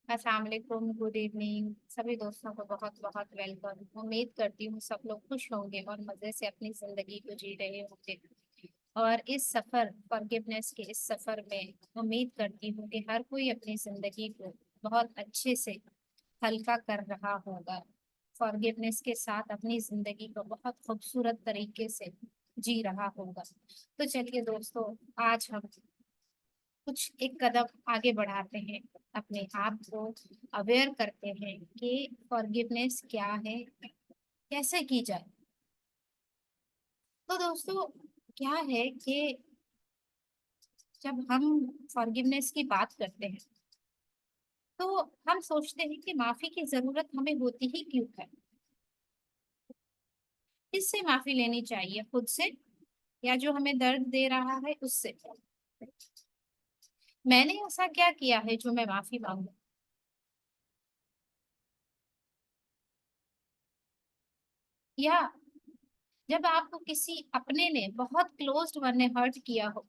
अस्सलाम वालेकुम, good evening सभी दोस्तों को बहुत बहुत वेलकम। उम्मीद करती हूँ सब लोग खुश होंगे और मज़े से अपनी ज़िंदगी को जी रहे होंगे। और इस सफ़र फॉरगिवनेस के इस सफ़र में उम्मीद करती हूँ कि हर कोई अपनी ज़िंदगी को बहुत अच्छे से हल्का कर रहा होगा। फॉरगिवनेस के साथ अपनी ज़िंदगी को बहुत खूबसूरत तरीके से जी रहा होगा। तो चलिए दोस्तों, आज हम कुछ एक कदम आगे बढ़ाते हैं, अपने आप को अवेयर करते हैं कि फॉरगिवनेस क्या है, कैसे की जाए। तो दोस्तों, क्या है कि जब हम फॉरगिवनेस की बात करते हैं तो हम सोचते हैं कि माफी की जरूरत हमें होती ही क्यों है। किससे माफी लेनी चाहिए, खुद से या जो हमें दर्द दे रहा है उससे? मैंने ऐसा क्या किया है जो मैं माफी मांगू? या जब आपको किसी अपने ने, बहुत क्लोज्ड वन ने हर्ट किया हो,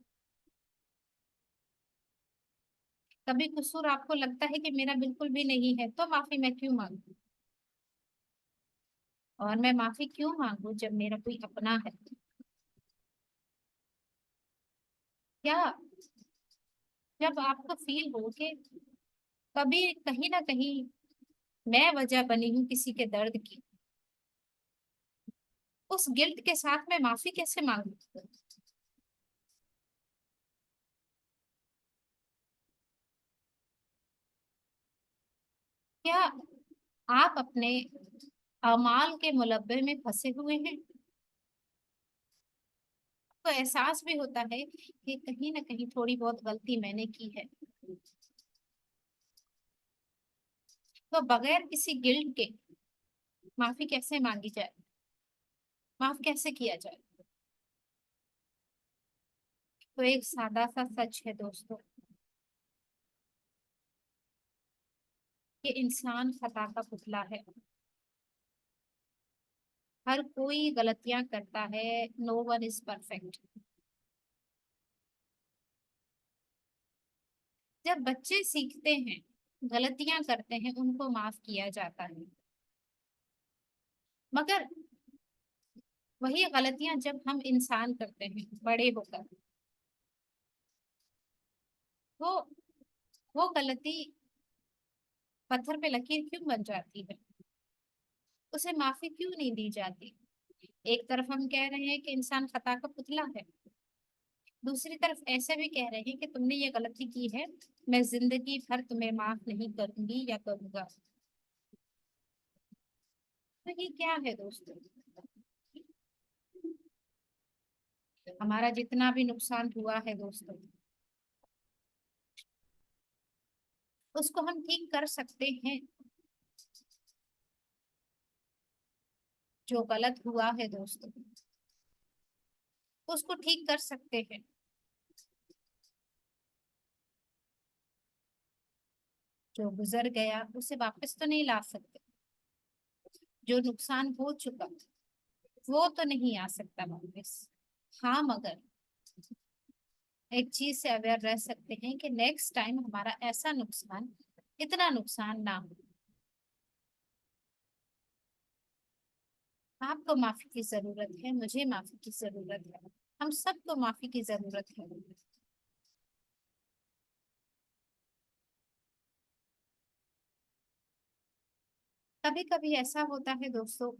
कभी कसूर आपको लगता है कि मेरा बिल्कुल भी नहीं है, तो माफी मैं क्यों मांगू? और मैं माफी क्यों मांगू जब मेरा कोई अपना है? क्या जब आपको फील हो कि कभी कहीं ना कहीं मैं वजह बनी हूँ किसी के दर्द की, उस गिल्ट के साथ मैं माफी कैसे मांगू? क्या आप अपने अमाल के मुलब्बे में फंसे हुए हैं? तो एहसास भी होता है कि कहीं ना कहीं थोड़ी बहुत गलती मैंने की है, तो बगैर किसी गिल्ट के माफी कैसे मांगी जाए, माफ कैसे किया जाए? तो एक सादा सा सच है दोस्तों, कि इंसान खता का पुतला है। हर कोई गलतियां करता है, नो वन इज परफेक्ट। जब बच्चे सीखते हैं, गलतियां करते हैं, उनको माफ किया जाता है। मगर वही गलतियां जब हम इंसान करते हैं बड़े होकर, वो वो गलती पत्थर पे लकीर क्यों बन जाती है? उसे माफी क्यों नहीं दी जाती? एक तरफ हम कह रहे हैं कि इंसान खता का पुतला है, दूसरी तरफ ऐसे भी कह रहे हैं कि तुमने ये गलती की है, मैं जिंदगी भर तुम्हें माफ नहीं करूंगी या करूंगा। तो ये क्या है दोस्तों? हमारा जितना भी नुकसान हुआ है दोस्तों, उसको हम ठीक कर सकते हैं। जो गलत हुआ है दोस्तों, उसको ठीक कर सकते हैं। जो गुजर गया उसे वापस तो नहीं ला सकते, जो नुकसान हो चुका वो तो नहीं आ सकता वापस। हाँ, मगर एक चीज से अवेयर रह सकते हैं कि नेक्स्ट टाइम हमारा ऐसा नुकसान, इतना नुकसान ना हो। आपको माफी की जरूरत है, मुझे माफी की जरूरत है, हम सबको माफी की जरूरत है। कभी कभी ऐसा होता है दोस्तों,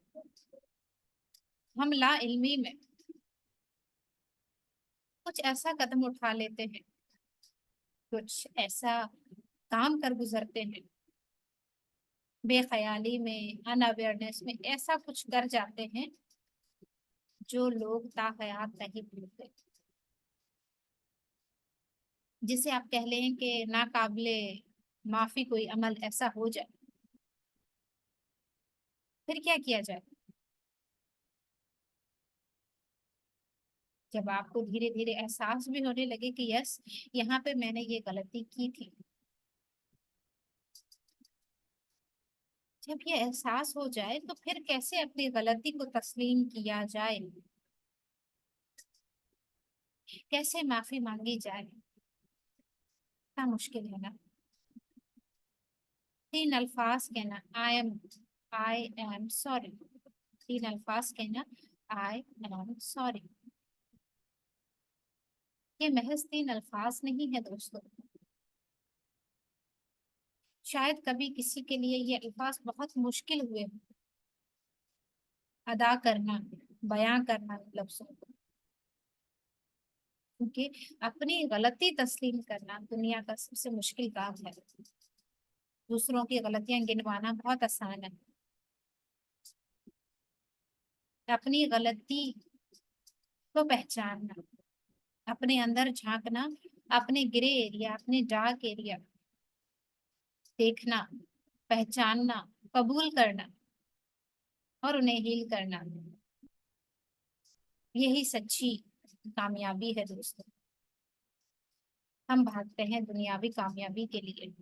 हम ला इल्मी में कुछ ऐसा कदम उठा लेते हैं, कुछ ऐसा काम कर गुजरते हैं, बेख्याली में, अनअवेयरनेस में ऐसा कुछ कर जाते हैं जो लोग ताहयात नहीं भूलते। जिसे आप कह लें कि नाकाबिले माफी कोई अमल ऐसा हो जाए, फिर क्या किया जाए? जब आपको धीरे धीरे एहसास भी होने लगे कि यस, यहाँ पे मैंने ये गलती की थी, जब ये एहसास हो जाए तो फिर कैसे अपनी गलती को तस्लीम किया जाए, कैसे माफी मांगी जाए? इतना मुश्किल है ना। तीन अल्फाज कहना, आई एम सॉरी। तीन अल्फाज कहना, आई एम सॉरी। ये महज तीन अल्फाज नहीं है दोस्तों। शायद कभी किसी के लिए ये अल्फाज बहुत मुश्किल हुए हों, अदा करना, बयां करना लफ्जों को, क्योंकि अपनी गलती तस्लीम करना दुनिया का सबसे मुश्किल काम है। दूसरों की गलतियां गिनवाना बहुत आसान है। अपनी गलती को पहचानना, अपने अंदर झांकना, अपने ग्रे एरिया, अपने डार्क एरिया देखना, पहचानना, कबूल करना और उन्हें हील करना, यही सच्ची कामयाबी है दोस्तों। हम भागते हैं दुनियावी कामयाबी के लिए,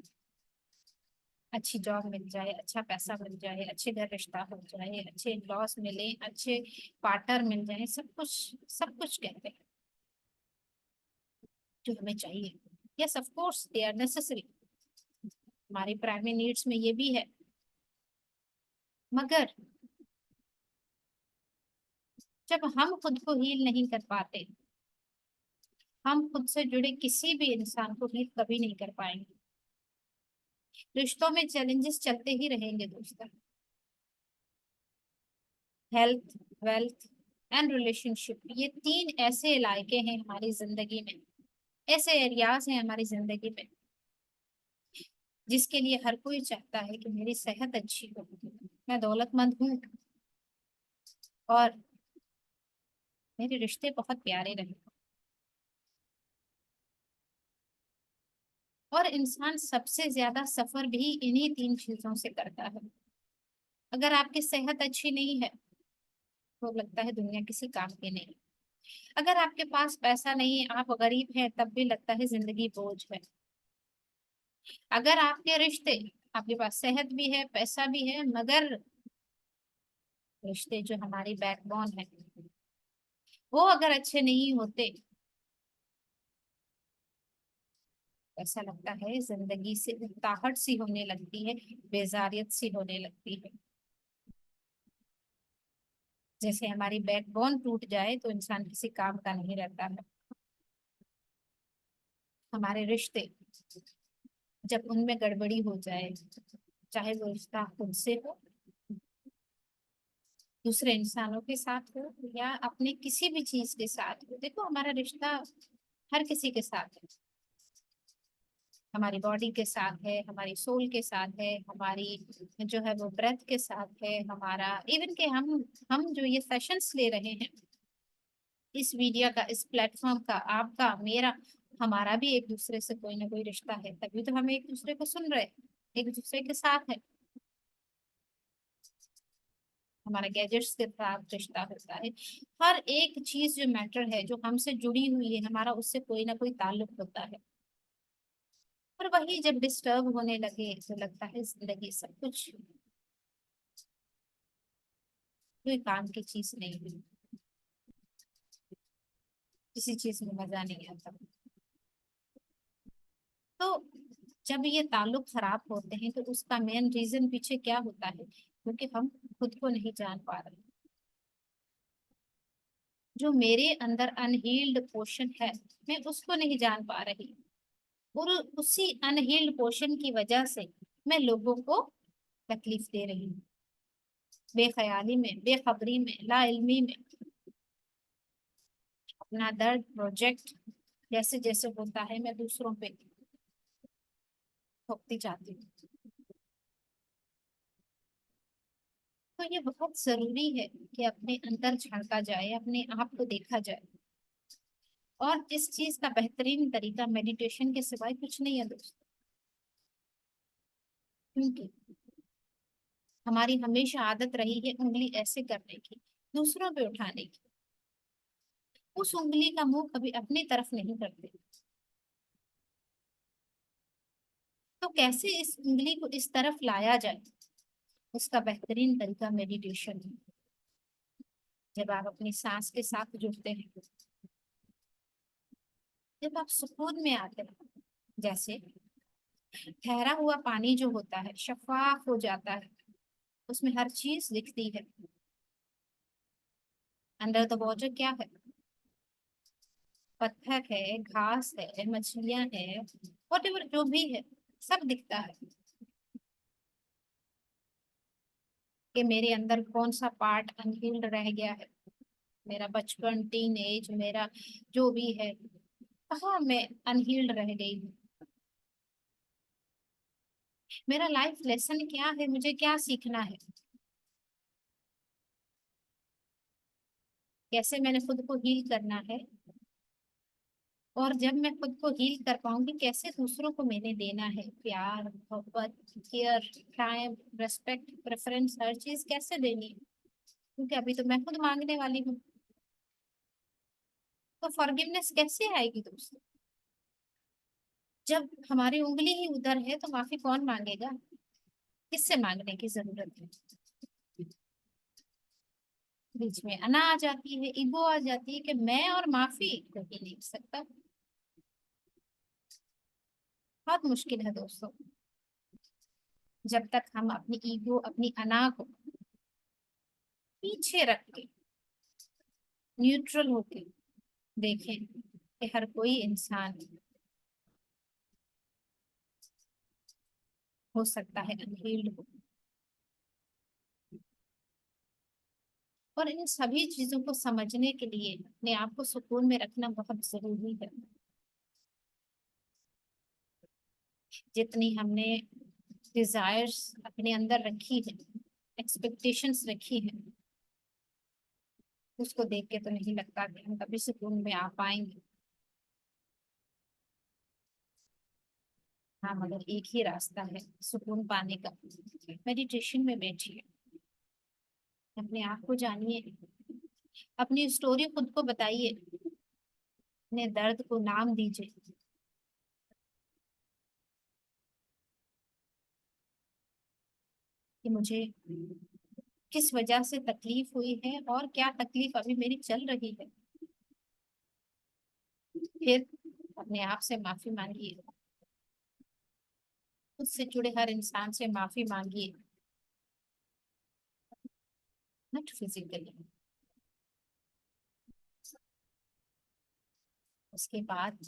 अच्छी जॉब मिल जाए, अच्छा पैसा मिल जाए, अच्छे घर रिश्ता हो जाए, अच्छे लॉस मिले, अच्छे पार्टनर मिल जाए, सब कुछ कहते हैं जो हमें चाहिए। Yes of course they are necessary, हमारी प्राइमरी नीड्स में ये भी है। मगर जब हम खुद को हील नहीं कर पाते, हम खुद से जुड़े किसी भी इंसान को हील कभी नहीं कर पाएंगे। रिश्तों में चैलेंजेस चलते ही रहेंगे दोस्तों। हेल्थ, वेल्थ एंड रिलेशनशिप, ये तीन ऐसे इलाके हैं हमारी जिंदगी में, ऐसे एरियाज हैं हमारी जिंदगी में जिसके लिए हर कोई चाहता है कि मेरी सेहत अच्छी हो, मैं दौलतमंद हूँ और मेरे रिश्ते बहुत प्यारे रहे। और इंसान सबसे ज्यादा सफर भी इन्हीं तीन चीजों से करता है। अगर आपकी सेहत अच्छी नहीं है तो लगता है दुनिया किसी काम की नहीं। अगर आपके पास पैसा नहीं है, आप गरीब हैं, तब भी लगता है जिंदगी बोझ है। अगर आपके रिश्ते, आपके पास सेहत भी है, पैसा भी है, मगर रिश्ते जो हमारी बैकबोन है वो अगर अच्छे नहीं होते, ऐसा लगता है जिंदगी से उकताहट सी होने लगती है, बेजारियत सी होने लगती है। जैसे हमारी बैकबोन टूट जाए तो इंसान किसी काम का नहीं रहता है। हमारे रिश्ते जब उनमें गड़बड़ी हो जाए, चाहे वो रिश्ता खुद से हो, दूसरे इंसानों के साथ हो या अपने किसी भी चीज के साथ हो। देखो हमारा रिश्ता हर किसी के साथ है, हमारी बॉडी के साथ है, हमारी सोल के साथ है, हमारी जो है वो ब्रेथ के साथ है, हमारा इवन के हम जो ये सेशंस ले रहे हैं, इस मीडिया का, इस प्लेटफॉर्म का, आपका, मेरा, हमारा भी एक दूसरे से कोई ना कोई रिश्ता है, तभी तो हम एक दूसरे को सुन रहे हैं, एक दूसरे के साथ है। हमारा गैजेट्स के साथ रिश्ता होता है। हर एक चीज जो मैटर है, जो हमसे जुड़ी हुई है, हमारा उससे कोई ना कोई ताल्लुक होता है। और वही जब डिस्टर्ब होने लगे तो लगता है जिंदगी सब कुछ कोई काम की चीज नहीं है, किसी चीज में मजा नहीं आता। तो जब ये ताल्लुक खराब होते हैं तो उसका मेन रीजन पीछे क्या होता है? क्योंकि हम खुद को नहीं जान पा रहे। जो मेरे अंदर अनहील्ड पोर्शन है, मैं उसको नहीं जान पा रही, और उसी अनहील्ड पोर्शन की वजह से मैं लोगों को तकलीफ दे रही हूँ, बेख्याली में, बेखबरी में, लाइल्मी में। अपना दर्द प्रोजेक्ट जैसे जैसे होता है मैं दूसरों पे थोपती जाती हूँ। तो ये बहुत जरूरी है कि अपने अंदर झांका जाए, अपने आप को देखा जाए। और इस चीज का बेहतरीन तरीका मेडिटेशन के सिवाय कुछ नहीं है दोस्तों। क्योंकि हमारी हमेशा आदत रही है उंगली ऐसे करने की, दूसरों पे उठाने की, उस उंगली का मुंह कभी अपनी तरफ नहीं करते। तो कैसे इस उंगली को इस तरफ लाया जाए, उसका बेहतरीन तरीका मेडिटेशन है। जब आप अपनी सांस के साथ जुड़ते हैं, जब आप सुकून में आते हैं, जैसे ठहरा हुआ पानी जो होता है शफाफ हो जाता है, उसमें हर चीज दिखती है। अंडर द वाटर क्या है? पत्थर है, घास है, मछलियां है, वॉटेवर जो भी है, सब दिखता है। कि मेरे अंदर कौन सा पार्ट अनहील्ड रह गया है, मेरा बचपन, टीन एज, मेरा जो भी है, कहाँ मैं अनहील्ड रह गई हूँ। मेरा लाइफ लेसन क्या है, मुझे क्या सीखना है, कैसे मैंने खुद को हील करना है। और जब मैं खुद को हील कर पाऊंगी, कैसे दूसरों को मैंने देना है प्यार, मोहब्बत, केयर, टाइम, रेस्पेक्ट, प्रेफरेंस, हर चीज कैसे देनी है, क्योंकि अभी तो मैं खुद मांगने वाली हूँ। तो फॉरगिवनेस कैसे आएगी दोस्तों? जब हमारी उंगली ही उधर है तो माफी कौन मांगेगा? किससे मांगने की जरूरत है? बीच में अना आ जाती है, ईगो आ जाती है कि मैं और माफी हो ही नहीं सकता। बहुत मुश्किल है दोस्तों। जब तक हम अपनी ईगो, अपनी अना को पीछे रख के न्यूट्रल होके देखें कि हर कोई इंसान हो सकता है अनहील्ड हो, और इन सभी चीजों को समझने के लिए अपने आप को सुकून में रखना बहुत जरूरी है। जितनी हमने डिजायर्स अपने अंदर रखी है, एक्सपेक्टेशंस रखी है, उसको देख के तो नहीं लगता कि हम कभी सुकून में आ पाएंगे। हाँ, मगर एक ही रास्ता है सुकून पाने का, मेडिटेशन में बैठिए, अपने आप को जानिए, अपनी स्टोरी खुद को बताइए, अपने दर्द को नाम दीजिए कि मुझे किस वजह से तकलीफ हुई है और क्या तकलीफ अभी मेरी चल रही है। फिर अपने आप से माफी मांगिए, खुद से जुड़े हर इंसान से माफी मांगिए, नॉट फिजिकली। उसके बाद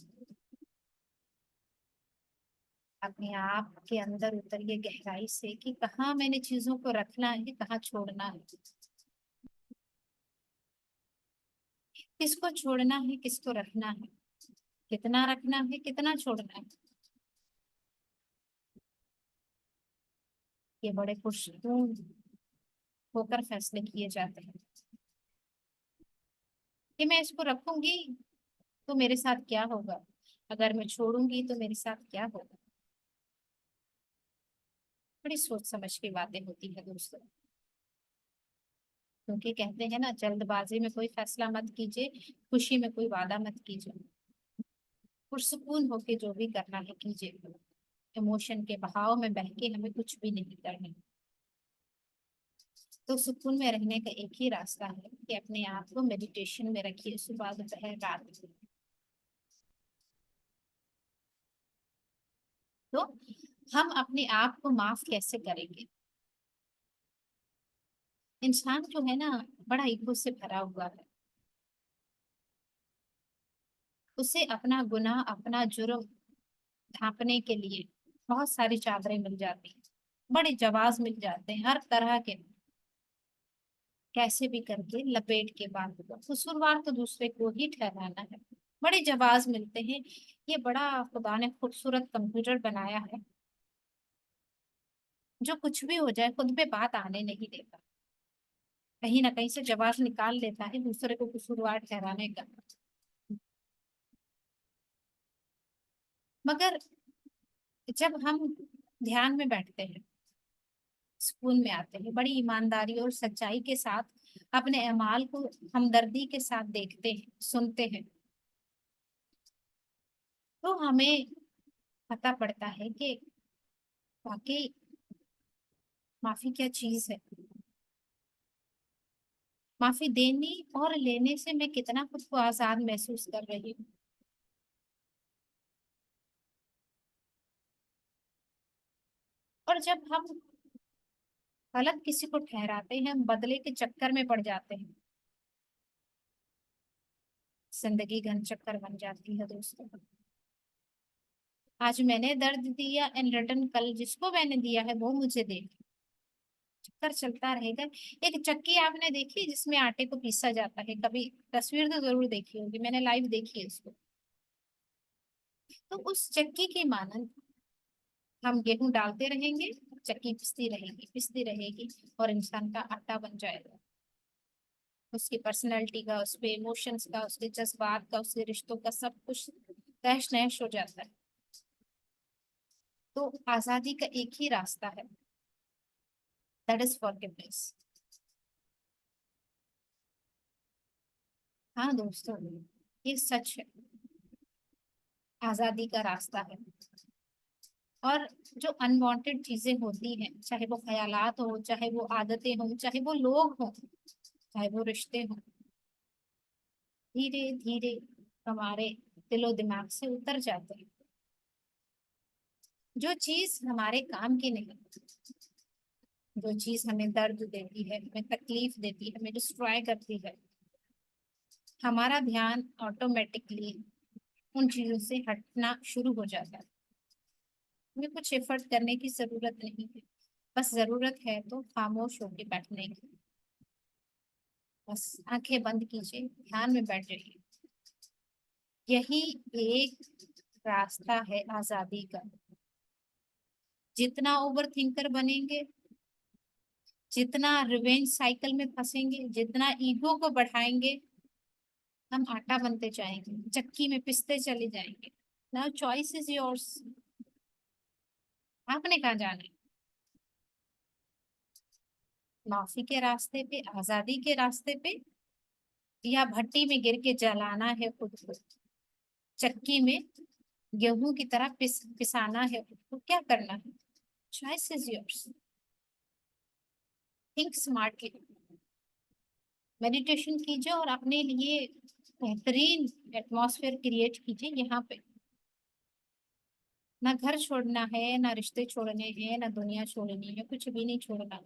अपने आप के अंदर उतरिए गहराई से कि कहाँ मैंने चीजों को रखना है, कहाँ छोड़ना है, किसको छोड़ना है, किसको रखना है, कितना रखना है, कितना छोड़ना है। ये बड़े पुरसकून होकर फैसले किए जाते हैं कि मैं इसको रखूंगी तो मेरे साथ क्या होगा, अगर मैं छोड़ूंगी तो मेरे साथ क्या होगा। बड़ी सोच समझ की बातें होती है दोस्तों, क्योंकि कहते हैं ना, जल्दबाजी में कोई फैसला मत कीजिए, खुशी में कोई वादा मत कीजिए, पुरसुकून होके जो भी करना है कीजिए। इमोशन के बहाव में बह के हमें कुछ भी नहीं करना। तो सुकून में रहने का एक ही रास्ता है कि अपने आप को मेडिटेशन में रखिए, सुबह दोपहर रात। तो हम अपने आप को माफ कैसे करेंगे? इंसान जो है ना, बड़ा ईगो से भरा हुआ है, उसे अपना गुनाह, अपना जुर्म ढांपने के लिए बहुत सारी चादरें मिल जाती हैं, बड़े जवाब मिल जाते हैं हर तरह के, कैसे भी करके लपेट के बांध दो, कसूरवार तो दूसरे को ही ठहराना है। बड़े जवाब मिलते हैं। ये बड़ा खुदा ने खूबसूरत कंप्यूटर बनाया है, जो कुछ भी हो जाए खुद पे बात आने नहीं देता, कहीं ना कहीं से जवाब निकाल लेता है दूसरे को कसूरवार ठहराने का। मगर जब हम ध्यान में बैठते हैं, सुकून में आते हैं, बड़ी ईमानदारी और सच्चाई के साथ अपने अमाल को हमदर्दी के साथ देखते हैं, सुनते हैं, तो हमें पता पड़ता है कि वाकई माफी क्या चीज है। माफी देने और लेने से मैं कितना खुद को आजाद महसूस कर रही हूँ। और जब हम गलत किसी को ठहराते हैं, हम बदले के चक्कर में पड़ जाते हैं, जिंदगी घन चक्कर बन जाती है दोस्तों। आज मैंने दर्द दिया एंड रिटर्न कल जिसको मैंने दिया है वो मुझे दे, चक्कर चलता रहेगा। एक चक्की आपने देखी जिसमें आटे को पीसा जाता है, कभी तस्वीर तो जरूर देखी होगी, मैंने लाइव देखी है इसको। तो उस चक्की की मानंद हम गेहूं डालते रहेंगे, चक्की पिसती रहेगी और इंसान का आटा बन जाएगा। उसकी पर्सनैलिटी का, उसके इमोशंस का, उसके जज्बात का, उसके रिश्तों का सब कुछ तहस नहस हो जाता है। तो आजादी का एक ही रास्ता है, दैट इज फॉरगिवनेस। हाँ दोस्तों, ये सच है, आजादी का रास्ता है। और जो अनवांटेड चीजें होती हैं, चाहे वो ख्यालात हो, चाहे वो आदतें हो, चाहे वो लोग हो, चाहे वो रिश्ते हो, धीरे धीरे हमारे दिलो दिमाग से उतर जाते हैं। जो चीज हमारे काम की नहीं, जो चीज हमें दर्द देती है, हमें तकलीफ देती है, हमें डिस्ट्रॉय करती है, हमारा ध्यान ऑटोमेटिकली उन चीजों से हटना शुरू हो जाता है। हमें कुछ एफर्ट करने की जरूरत नहीं है, बस जरूरत है तो खामोश होकर बैठने की। बस आंखें बंद कीजिए, ध्यान में बैठ जाइए। यही एक रास्ता है आजादी का। जितना ओवर थिंकर बनेंगे, जितना रिवेंज साइकिल में फंसेंगे, जितना ईगो को बढ़ाएंगे, हम आटा बनते जाएंगे, चक्की में पिसते चले जाएंगे। नाउ चॉइस इज योर्स, आपने कहाँ जाना है? माफी के रास्ते पे, आजादी के रास्ते पे, या भट्टी में गिर के जलाना है खुद को, चक्की में गेहूं की तरह पिसाना है खुद को, क्या करना है? Choice is yours. Think smartly, meditation कीजिए और अपने लिए बेहतरीन एटमॉस्फेयर क्रिएट कीजिए। यहाँ पे ना घर छोड़ना है, ना रिश्ते छोड़ने हैं, ना दुनिया छोड़नी है, कुछ भी नहीं छोड़ना।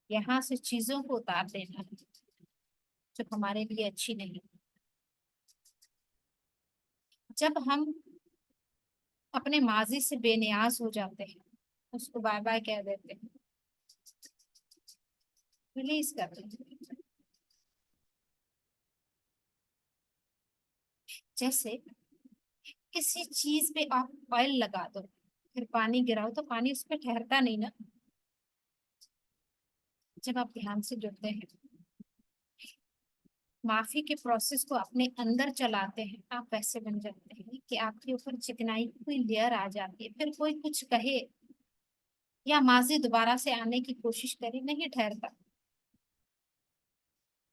यहाँ से चीजों को उतार देना है जो हमारे लिए अच्छी नहीं। जब हम अपने माजी से बेनियाज हो जाते हैं, उसको बाय बाय कह देते हैं, रिलीज कर देते हैं। जैसे किसी चीज पे आप ऑयल लगा दो, फिर पानी गिराओ तो पानी उस पर ठहरता नहीं ना। जब आप ध्यान से जुड़ते हैं, माफी के प्रोसेस को अपने अंदर चलाते हैं, आप वैसे बन जाते हैं कि आपके ऊपर चिकनाई की कोई लेयर आ जाती है। फिर कोई कुछ कहे या माजी दोबारा से आने की कोशिश करे, नहीं ठहरता।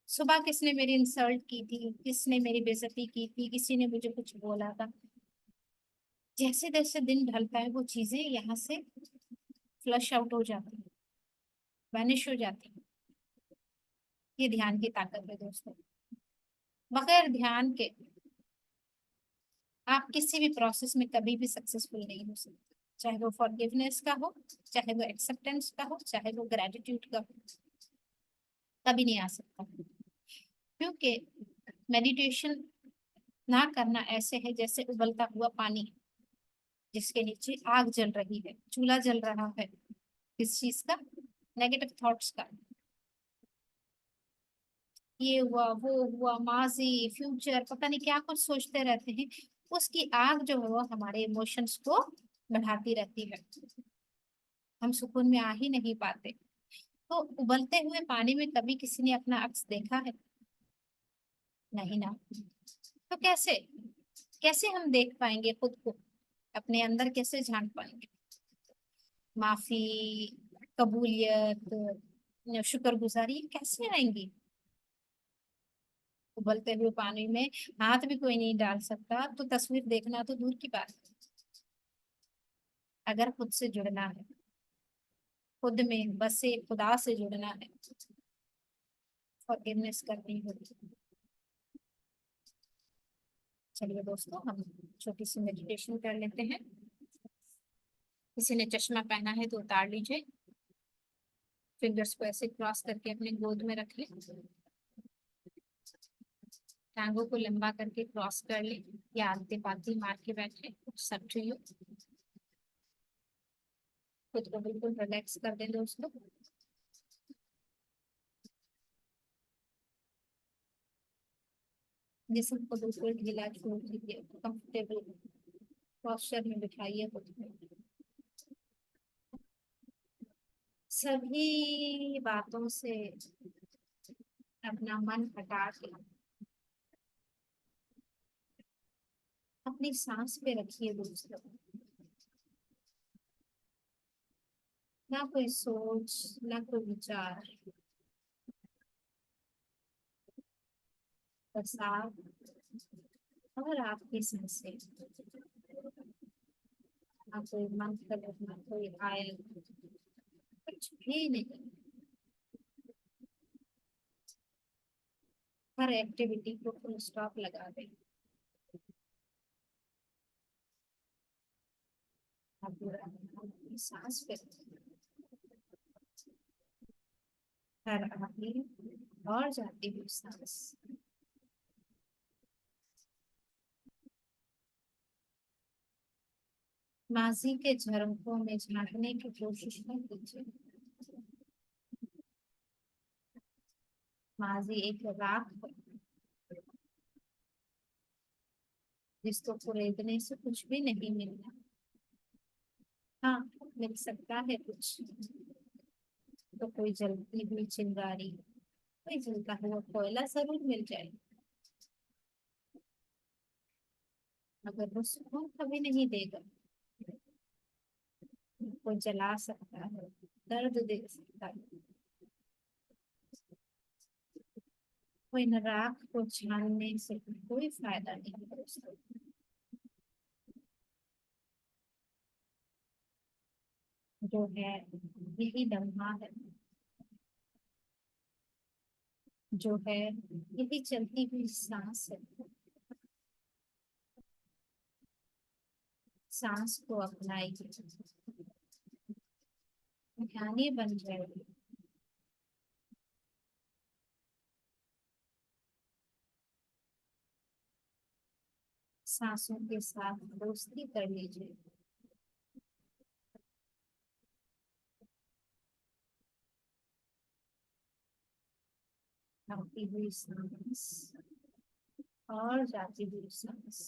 सुबह किसने मेरी इंसल्ट की थी, किसने मेरी बेइज्जती की थी, किसी ने मुझे कुछ बोला था, जैसे जैसे दिन ढलता है वो चीजें यहाँ से फ्लश आउट हो जाती है, वैनिश हो जाती है। ये ध्यान की ताकत है दोस्तों। बगैर ध्यान के आप किसी भी प्रोसेस में कभी भी सक्सेसफुल नहीं हो सकते, चाहे वो फॉरगिवनेस का हो, चाहे वो एक्सेप्टेंस का हो, चाहे वो ग्रेटिट्यूड का हो, कभी नहीं आ सकता। क्योंकि मेडिटेशन ना करना ऐसे है जैसे उबलता हुआ पानी जिसके नीचे आग जल रही है, चूल्हा जल रहा है। किस चीज का? नेगेटिव थॉट्स का। ये हुआ, वो हुआ, माजी, फ्यूचर, पता नहीं क्या कुछ सोचते रहते हैं। उसकी आग जो है वो हमारे इमोशंस को बढ़ाती रहती है, हम सुकून में आ ही नहीं पाते। तो उबलते हुए पानी में कभी किसी ने अपना अक्स देखा है? नहीं ना। तो कैसे, कैसे हम देख पाएंगे खुद को, अपने अंदर कैसे झांक पाएंगे? माफी, कबूलियत, शुक्रगुजारी कैसे आएंगी? उबलते हुए पानी में हाथ भी कोई नहीं डाल सकता, तो तस्वीर देखना तो दूर की बात है। अगर खुद से जुड़ना है, खुद में बसे खुदा से जुड़ना है, फॉरगिवनेस करनी होगी। चलिए दोस्तों, हम छोटी सी मेडिटेशन कर लेते हैं। किसी ने चश्मा पहना है तो उतार लीजिए। फिंगर्स को ऐसे क्रॉस करके अपने गोद में रख लें। टांगों को लंबा करके क्रॉस कर लें या आलती पालती मार के बैठे, सब टू यू। खुद को बिल्कुल रिलैक्स कर दें दोस्तों। जिस्म को बिल्कुल ढीला छोड़ दीजिए, कंफर्टेबल पोस्चर में बिठाइए खुद को। सभी बातों से अपना मन हटा के अपनी सांस पे रखिए दोस्तों। ना कोई सोच, ना कोई विचार, बस आप और आपकी सांसें। ना कोई मंत्र, ना कोई आयत, कुछ भी नहीं। हर एक्टिविटी को फुल स्टॉप लगा दें। आप पूरा अपनी सांस पे हर आती और जाती हुई सांस। माजी के झरोखों में झांकने की कोशिश न कीजिए। माजी एक राख है जिसको कुरेदने से कुछ भी नहीं मिलना। हाँ, मिल सकता है कुछ तो, कोई जलती हुई चिंगारी, कोई जलता हुआ कोयला जरूर मिल जाए, मगर वो सुकून कभी नहीं देगा। वो जला सकता है, दर्द दे सकता है। वो इन राख को छानने से कोई फायदा नहीं है दोस्तों। जो है यही लम्हा है, जो है यही चलती हुई सांस है। सांस को अपनाइए, ध्यानी बन जाएगी। सांसों के साथ दोस्ती कर लीजिए। आती हुई सांस और जाती हुई सांस,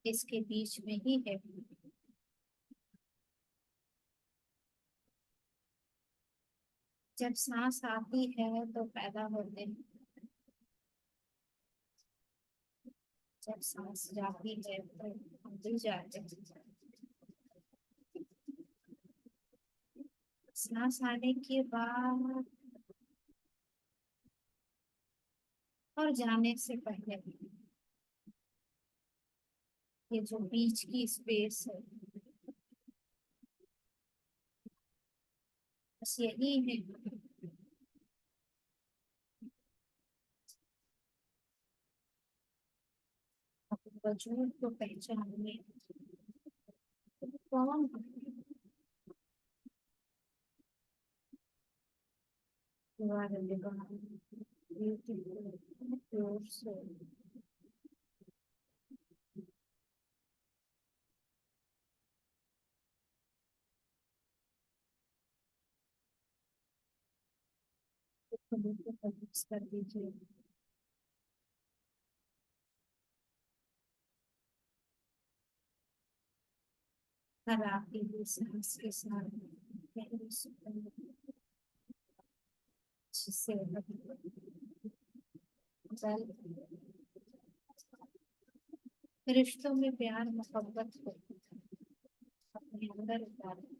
इसके बीच में ही है। जब सांस आती है तो पैदा होते हैं, जब सांस जाती है तो हम भी जाते हैं। सांस आने के बाद और जाने से पहले ये जो बीच की स्पेस है, बस यही है। अपने वजूद को पहचानिए, कौन है? You are a divine, beautiful, pure soul. खुद को फोकस कर दीजिए। हर आती हुई सांस के साथ गहरी सुकून जिससे रिश्तों में प्यार मोहब्बत को अपने अंदर उतारें।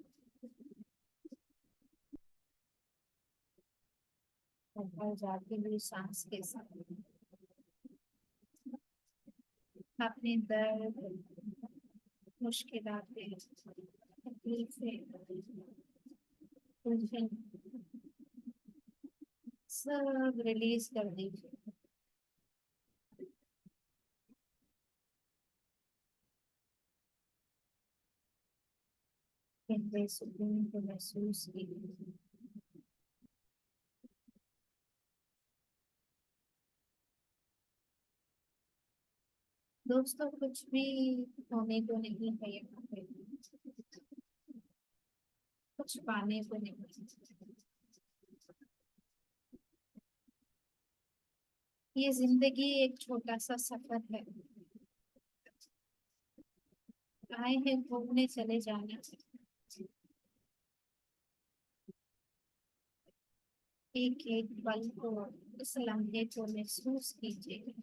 ऊपर जाती हुई सांस के साथ अपने दर्द, मुश्किलातें, तकलीफें, उलझन सब रिलीज कर दीजिए। गहरे सुकून को महसूस कीजिए। दोस्तों कुछ भी होने को नहीं है यहाँ पे, कुछ पाने को नहीं। ये जिंदगी एक छोटा सा सफर है। आए हैं घूमने, चले जाना। एक एक पल को, इस लम्हे को महसूस कीजिए,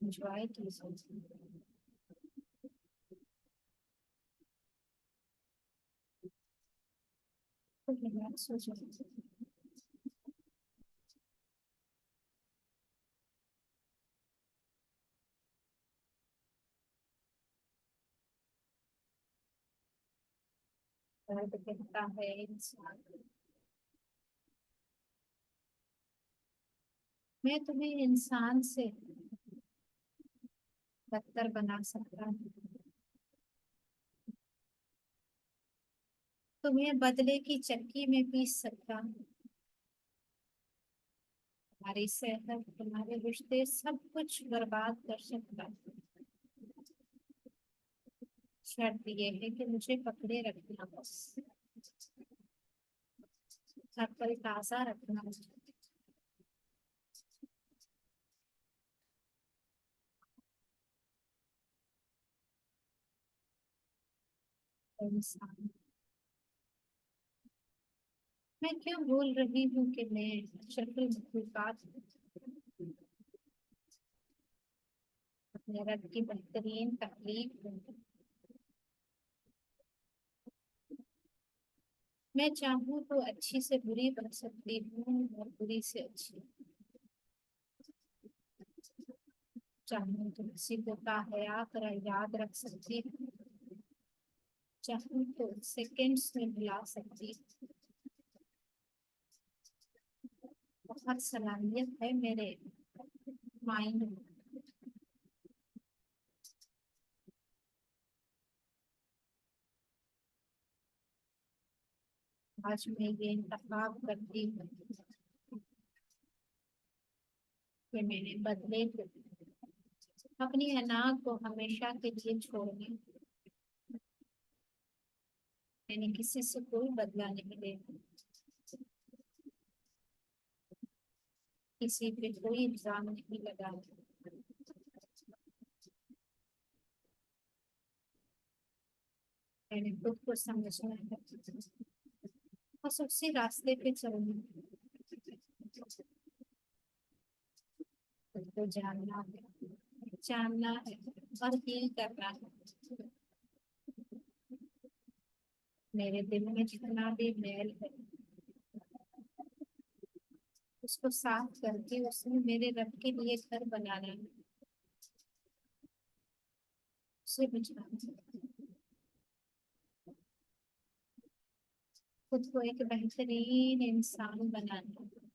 एंजॉय कीजिए। तो रिलैक्स हो जाइए। दर्द कहता है इंसान, मैं तुम्हें इंसान से बदतर बना सकता हूँ, तुम्हें बदले की चक्की में पीस सकता हूँ। तुम्हारी सेहत, तुम्हारे रिश्ते, सब कुछ बर्बाद कर सकता हूँ। शर्त ये है कि मुझे पकड़े रखना बस, हर पल ताजा रखना मुझे। इंसान, मैं क्यों भूल रही हूँ कि मैं शक्ल मखलूकात हूँ, अपने रब की बेहतरीन तकलीफ हूँ। मैं चाहूँ तो अच्छी से बुरी बन सकती हूँ और बुरी से अच्छी। चाहूँ तो किसी को ताहया तरह याद रख सकती हूँ, चाहूँ तो सेकेंड्स में भुला सकती हूँ। बहुत सलाहियत है मेरे माइंड में। आज मैं ये इंतखाब करती हूँ कि मैंने बदले को, अपनी अना को हमेशा के लिए छोड़ना। मैंने किसी से कोई बदला नहीं लेना, किसी पे कोई इल्जाम नहीं लगाना। मैंने खुद को समझना है, बस उसी रास्ते पे चलना है। खुद को जानना है, जानना है और हील करना है। मेरे दिल में जितना भी मैल है, उसको साफ करके उसमें मेरे रब के लिए घर बनाना है, उसे बचाना है। खुद को एक बेहतरीन इंसान बनाना है।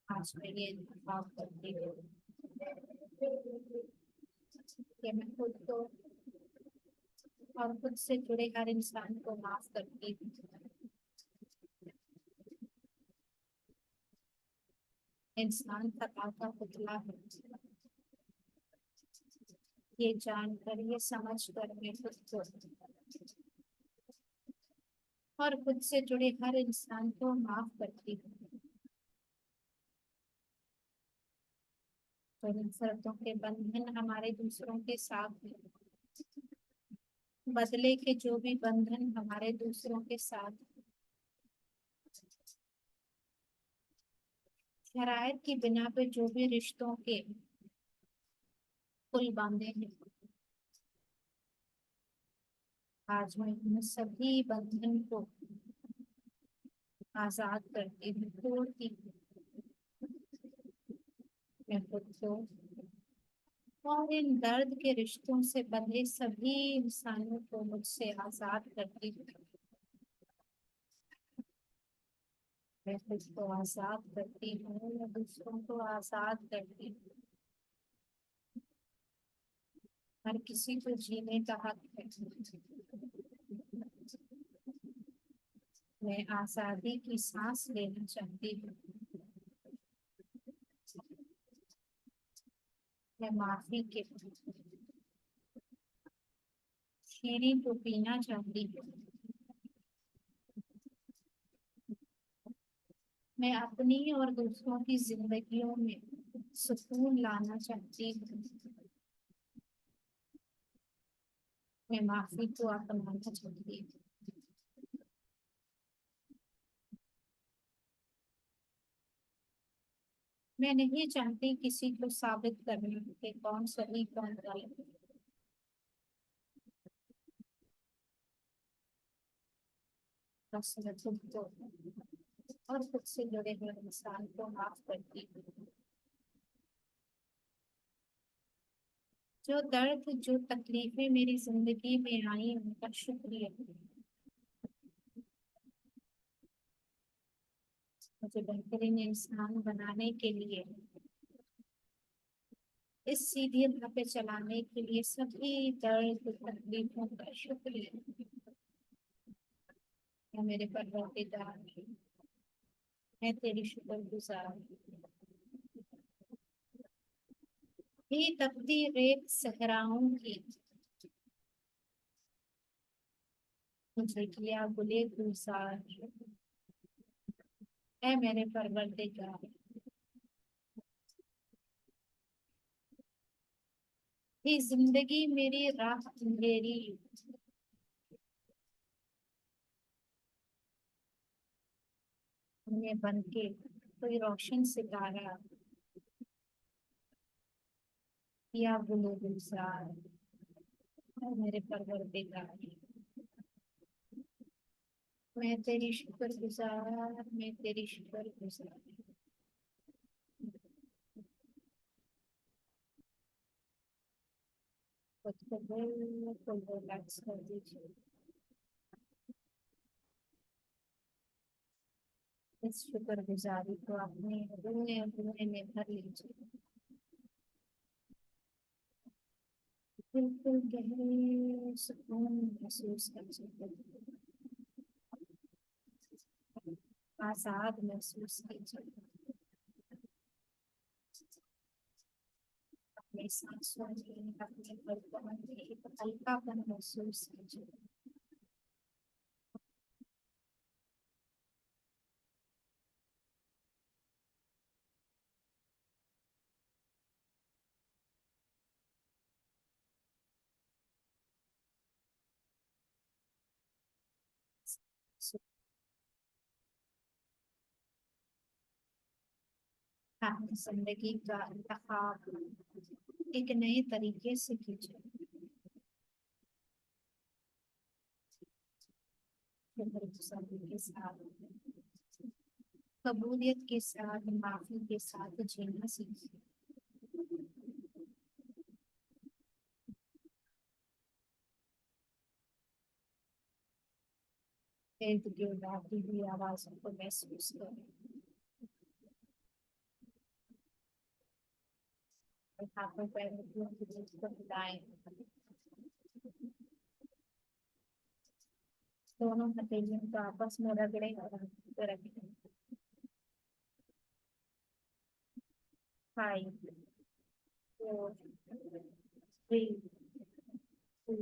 आज मैं ये इंतखाब करती हूँ कि मैं खुद को और खुद से जुड़े हर इंसान को माफ करती हूँ। इंसान खता का पुतला है, ये जानकर, ये समझ कर मैं खुद को और खुद से जुड़े हर इंसान को माफ करती हूँ। तो इन शर्तों के बंधन हमारे दूसरों के साथ हैं, बदले के जो भी बंधन हमारे दूसरों के साथ, शरायत की बिना पे जो भी रिश्तों के पुल बांधे हैं, आज मैं उन सभी बंधन को आजाद करती हूँ, तोड़ती हूँ। मैं खुद को और इन दर्द के रिश्तों से बंधे सभी इंसानों को मुझसे आजाद करती हूँ। मैं खुद को आजाद करती हूँ, मैं दूसरों को आजाद करती हूँ। हर किसी को जीने का हक है। मैं आजादी की सांस लेना चाहती हूँ। मैं माफी के शीरी को पीना चाहती हूँ। मैं अपनी और दूसरों की जिंदगियों में सुकून लाना चाहती हूँ। मैं माफी को अपनाना चाहती हूँ। मैं नहीं चाहती किसी को साबित करना कि कौन सही कौन गलत। बस मैं खुद को और खुद से जुड़े हुए इंसान को माफ करती हूँ। जो दर्द जो तकलीफें मेरी जिंदगी में आई उनका शुक्रिया। मुझे बेहतरीन इंसान बनाने के लिए, इस सीधी राह पे चलाने के लिए सभी दर्द तकलीफों का शुक्रिया। या मेरे परवरदिगार, मैं तेरी शुक्रगुजार हूँ। ये तकदीर एक सहराओं की मुझे किया गुले गुलजार। है मेरे परवरदिगार, ये जिंदगी मेरी राह अंधेरी, उन्हें बन के कोई रोशन सितारा या गुले गुलजार। है मेरे परवरदिगार, मैं तेरी शुक्रगुजार, मैं तेरी शुक्रगुजार। खुद को बिल्कुल रिलैक्स कर दीजिए। इस शुक्रगुजारी को अपने रोने रोने में भर लीजिए। बिल्कुल गहरे सुकून महसूस कर सकते, आजाद महसूस कीजिए। अपने सांसों में, अपने पलकों में एक हल्कापन महसूस कीजिए। अपनी जिंदगी का इंतखाब एक नए तरीके से कीजिए। के साथ, कबूलियत के साथ, माफी के साथ जीना सीखिए। इर्द गिर्द आती हुई आवाजों को महसूस करें और हाथों पैरों की बीच को हिलाएं। दोनों हथेलियों को आपस में रगड़ें और हाथों पे रखें। 5, 4, 3, 2,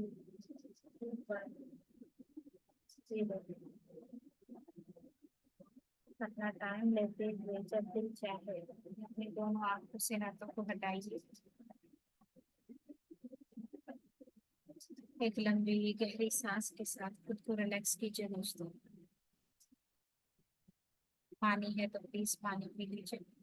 1, 0। अपना टाइम लेते हुए जब दिल चाहे अपने दोनों आंखों से हाथों को हटाइए। एक लंबी गहरी सांस के साथ खुद को रिलैक्स कीजिए दोस्तों। पानी है तो प्लीज पानी पी लीजिए।